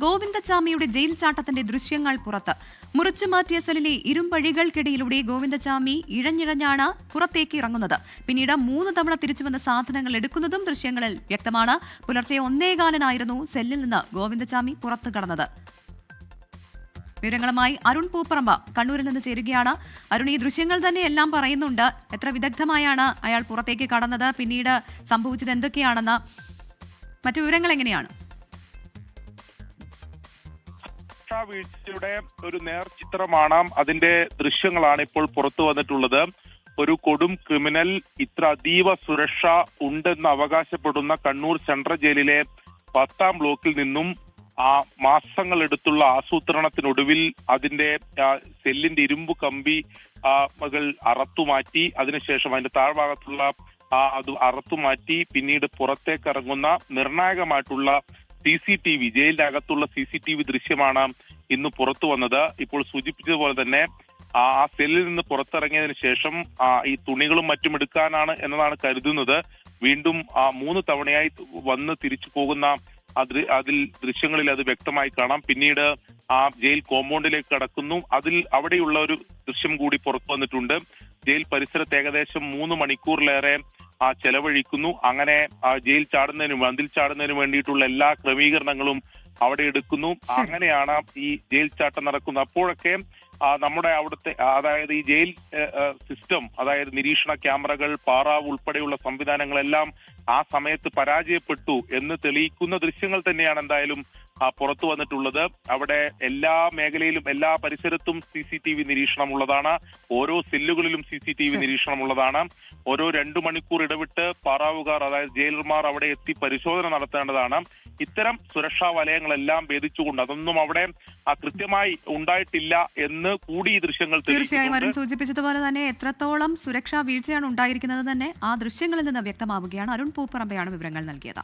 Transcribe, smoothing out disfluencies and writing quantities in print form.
ഗോവിന്ദച്ചാമിയുടെ jail ചാട്ടത്തിന്റെ ദൃശ്യങ്ങൾ പുറത്ത്. മുറിച്ചുമാറ്റിയ സെല്ലിലെ ഇരുമ്പഴികൾക്കിടയിലൂടെ ഗോവിന്ദച്ചാമി ഇഴഞ്ഞിഴഞ്ഞാണ് പുറത്തേക്ക് ഇറങ്ങുന്നത്. പിന്നീട് 3 തവണ തിരിച്ചുവന്ന സാധനങ്ങൾ എടുക്കുന്നതും ദൃശ്യങ്ങളിൽ വ്യക്തമാണ്. പുലർച്ചെ 1:15 സെല്ലിൽ നിന്ന് ഗോവിന്ദച്ചാമി പുറത്തു കടന്നത്. വിവരങ്ങളുമായി അരുൺ പൂപ്പറമ്പ കണ്ണൂരിൽ നിന്ന് ചേരുകയാണ്. അരുൺ, ഈ ദൃശ്യങ്ങൾ തന്നെ എല്ലാം പറയുന്നുണ്ട്. എത്ര വിദഗ്ധമായാണ് അയാൾ പുറത്തേക്ക് കടന്നത്, പിന്നീട് സംഭവിച്ചത് എന്തൊക്കെയാണെന്ന്, മറ്റു വിവരങ്ങൾ എങ്ങനെയാണ്? വീഴ്ചയുടെ ഒരു നേർചിത്രമാണ്, അതിന്റെ ദൃശ്യങ്ങളാണ് ഇപ്പോൾ പുറത്തു വന്നിട്ടുള്ളത്. ഒരു കൊടും ക്രിമിനൽ ഇത്ര അതീവ സുരക്ഷ ഉണ്ടെന്ന് അവകാശപ്പെടുന്ന കണ്ണൂർ സെൻട്രൽ ജയിലിലെ 10ാം ബ്ലോക്കിൽ നിന്നും മാസങ്ങളെടുത്തുള്ള ആസൂത്രണത്തിനൊടുവിൽ അതിന്റെ സെല്ലിന്റെ ഇരുമ്പ് കമ്പി മകൾ അറത്തുമാറ്റി, അതിനുശേഷം അതിന്റെ താഴ്ഭാഗത്തുള്ള അത് അറത്തുമാറ്റി പിന്നീട് പുറത്തേക്ക് ഇറങ്ങുന്ന നിർണായകമായിട്ടുള്ള CCTV, ജയിലിന്റെ അകത്തുള്ള CCTV ദൃശ്യമാണ് ഇന്ന് പുറത്തു വന്നത്. ഇപ്പോൾ സൂചിപ്പിച്ചതുപോലെ തന്നെ ആ സെല്ലിൽ നിന്ന് പുറത്തിറങ്ങിയതിനു ശേഷം ഈ തുണികളും മറ്റും എടുക്കാനാണ് എന്നതാണ് കരുതുന്നത്. വീണ്ടും 3 തവണയായി വന്ന് തിരിച്ചു പോകുന്ന അതിൽ ദൃശ്യങ്ങളിൽ അത് വ്യക്തമായി കാണാം. പിന്നീട് ആ ജയിൽ കോമ്പൗണ്ടിലേക്ക് കടക്കുന്നു. അവിടെയുള്ള ഒരു ദൃശ്യം കൂടി പുറത്തു വന്നിട്ടുണ്ട്. ജയിൽ പരിസരത്ത് ഏകദേശം 3 മണിക്കൂറിലേറെ ചെലവഴിക്കുന്നു. അങ്ങനെ മതിൽ ചാടുന്നതിന് വേണ്ടിയിട്ടുള്ള എല്ലാ ക്രമീകരണങ്ങളും അവിടെ എടുക്കുന്നു. അങ്ങനെയാണ് ഈ ജയിൽ ചാട്ടം നടക്കുന്നത്. അപ്പോഴൊക്കെ നമ്മുടെ അവിടുത്തെ അതായത് ഈ ജയിൽ സിസ്റ്റം, അതായത് നിരീക്ഷണ ക്യാമറകൾ, പാറാവ് ഉൾപ്പെടെയുള്ള സംവിധാനങ്ങളെല്ലാം ആ സമയത്ത് പരാജയപ്പെട്ടു എന്ന് തെളിയിക്കുന്ന ദൃശ്യങ്ങൾ തന്നെയാണ് എന്തായാലും പുറത്തു വന്നിട്ടുള്ളത്. അവിടെ എല്ലാ മേഖലയിലും എല്ലാ പരിസരത്തും CCTV നിരീക്ഷണമുള്ളതാണ്. ഓരോ സെല്ലുകളിലും CCTV നിരീക്ഷണമുള്ളതാണ്. ഓരോ 2 മണിക്കൂർ ഇടവിട്ട് പാറാവുകാർ, അതായത് ജയിലർമാർ അവിടെ എത്തി പരിശോധന നടത്തേണ്ടതാണ്. ഇത്തരം സുരക്ഷാ വലയങ്ങളെല്ലാം ഭേദിച്ചുകൊണ്ട് അതൊന്നും അവിടെ കൃത്യമായി ഉണ്ടായിട്ടില്ല എന്ന് കൂടി ഈ ദൃശ്യങ്ങൾ തീർച്ചയായും അരുൺ സൂചിപ്പിച്ചതുപോലെ തന്നെ എത്രത്തോളം സുരക്ഷാ വീഴ്ചയാണ് ഉണ്ടായിരിക്കുന്നത് തന്നെ ആ ദൃശ്യങ്ങളിൽ നിന്ന് വ്യക്തമാവുകയാണ്. അരുൺ പൂപ്പറമ്പയാണ് വിവരങ്ങൾ നൽകിയത്.